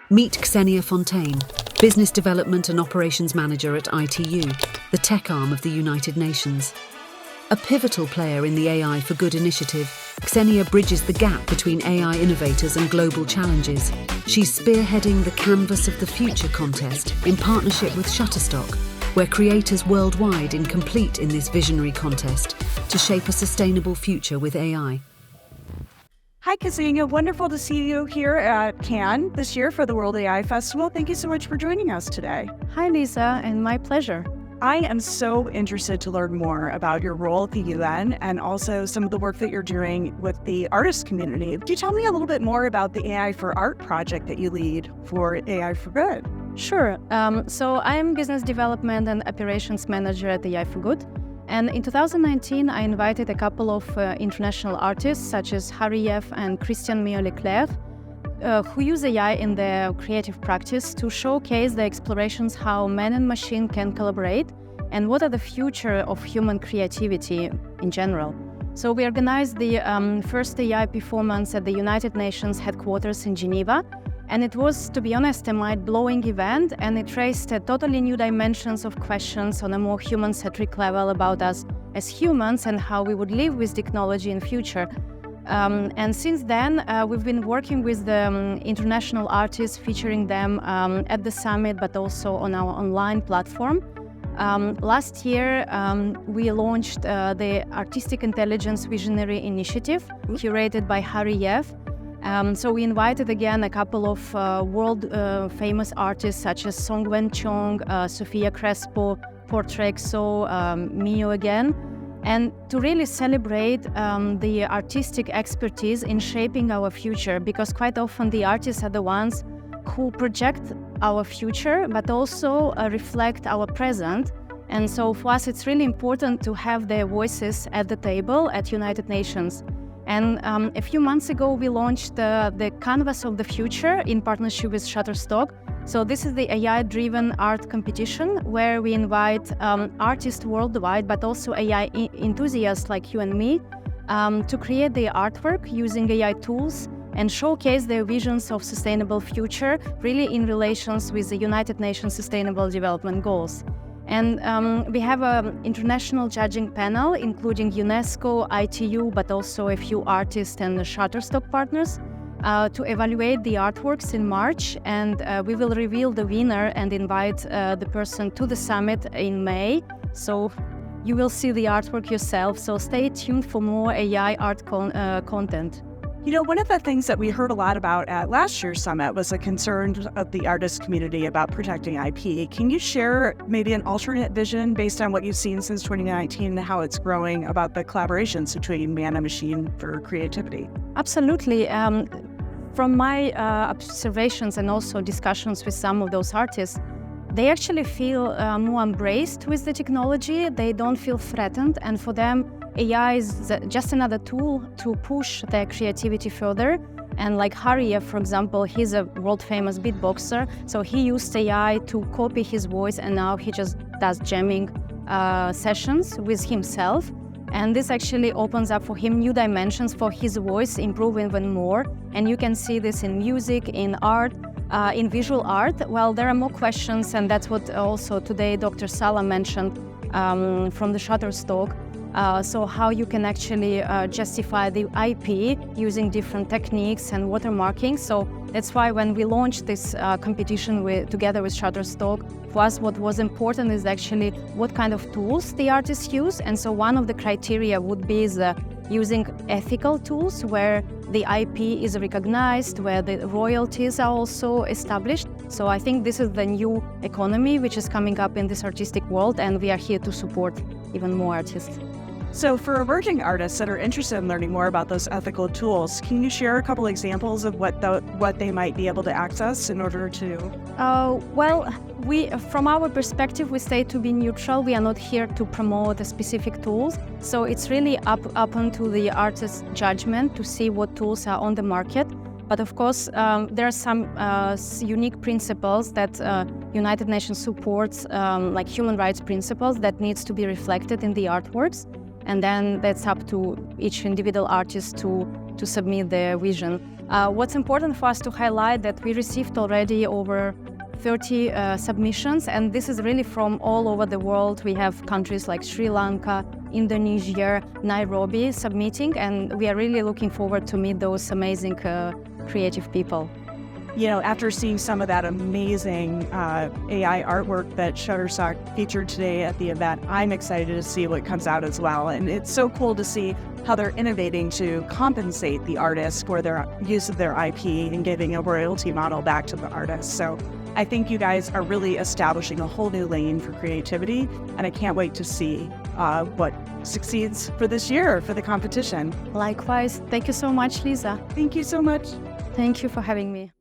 Meet Kseniia Fontaine, Business Development and Operations Manager at ITU, the tech arm of the United Nations. A pivotal player in the AI for Good initiative, Kseniia bridges the gap between AI innovators and global challenges. She's spearheading the Canvas of the Future contest in partnership with Shutterstock, where creators worldwide compete in this visionary contest to shape a sustainable future with AI. Hi, Kseniia. Wonderful to see you here at Cannes this year for the World AI Festival. Thank you so much for joining us today. Hi, Lisa, and my pleasure. I am so interested to learn more about your role at the UN and also some of the work that you're doing with the artist community. Could you tell me a little bit more about the AI for Art project that you lead for AI for Good? Sure. So I'm Business Development and Operations Manager at the AI for Good. And in 2019, I invited a couple of international artists, such as Harry Yeff and Christian Mio-Leclerc, who use AI in their creative practice to showcase the explorations how man and machine can collaborate and what are the future of human creativity in general. So we organized the first AI performance at the United Nations headquarters in Geneva. And it was, to be honest, a mind-blowing event, and it raised totally new dimensions of questions on a more human-centric level about us as humans and how we would live with technology in future. And since then, we've been working with the international artists, featuring them at the summit, but also on our online platform. Last year, we launched the Artistic Intelligence Visionary Initiative, curated by Harry Yeff. So we invited again a couple of world-famous artists such as Song Wen Chong, Sofia Crespo, Portrexo, Mio again, and to really celebrate the artistic expertise in shaping our future, because quite often the artists are the ones who project our future, but also reflect our present. And so for us, it's really important to have their voices at the table at United Nations. And a few months ago, we launched the Canvas of the Future in partnership with Shutterstock. So this is the AI-driven art competition where we invite artists worldwide, but also AI enthusiasts like you and me, to create their artwork using AI tools and showcase their visions of sustainable future, really in relations with the United Nations Sustainable Development Goals. And we have an international judging panel, including UNESCO, ITU, but also a few artists and Shutterstock partners, to evaluate the artworks in March. And we will reveal the winner and invite the person to the summit in May. So you will see the artwork yourself. So stay tuned for more AI art content. You know, one of the things that we heard a lot about at last year's summit was a concern of the artist community about protecting IP. Can you share maybe an alternate vision based on what you've seen since 2019 and how it's growing about the collaborations between man and machine for creativity? Absolutely. From my observations and also discussions with some of those artists, they actually feel more embraced with the technology. They don't feel threatened, and for them, AI is just another tool to push their creativity further. And like Harry, for example, he's a world-famous beatboxer, so he used AI to copy his voice, and now he just does jamming sessions with himself. And this actually opens up for him new dimensions for his voice, improve even more. And you can see this in music, in art, in visual art. Well, there are more questions, and that's what also today Dr. Sala mentioned from the Shutterstock. So how you can actually justify the IP using different techniques and watermarking. So that's why when we launched this competition together with Shutterstock, for us what was important is actually what kind of tools the artists use. And so one of the criteria would be using ethical tools where the IP is recognized, where the royalties are also established. So I think this is the new economy which is coming up in this artistic world, and we are here to support even more artists. So for emerging artists that are interested in learning more about those ethical tools, can you share a couple examples of what they might be able to access in order to? Well, from our perspective, we stay to be neutral. We are not here to promote the specific tools. So it's really up onto the artist's judgment to see what tools are on the market. But of course, there are some unique principles that United Nations supports, like human rights principles that needs to be reflected in the artworks. And then that's up to each individual artist to submit their vision. What's important for us to highlight that we received already over 30 submissions, and this is really from all over the world. We have countries like Sri Lanka, Indonesia, Nairobi submitting, and we are really looking forward to meet those amazing creative people. You know, after seeing some of that amazing AI artwork that Shutterstock featured today at the event, I'm excited to see what comes out as well. And it's so cool to see how they're innovating to compensate the artists for their use of their IP and giving a royalty model back to the artists. So I think you guys are really establishing a whole new lane for creativity, and I can't wait to see what succeeds for this year for the competition. Likewise. Thank you so much, Lisa. Thank you so much. Thank you for having me.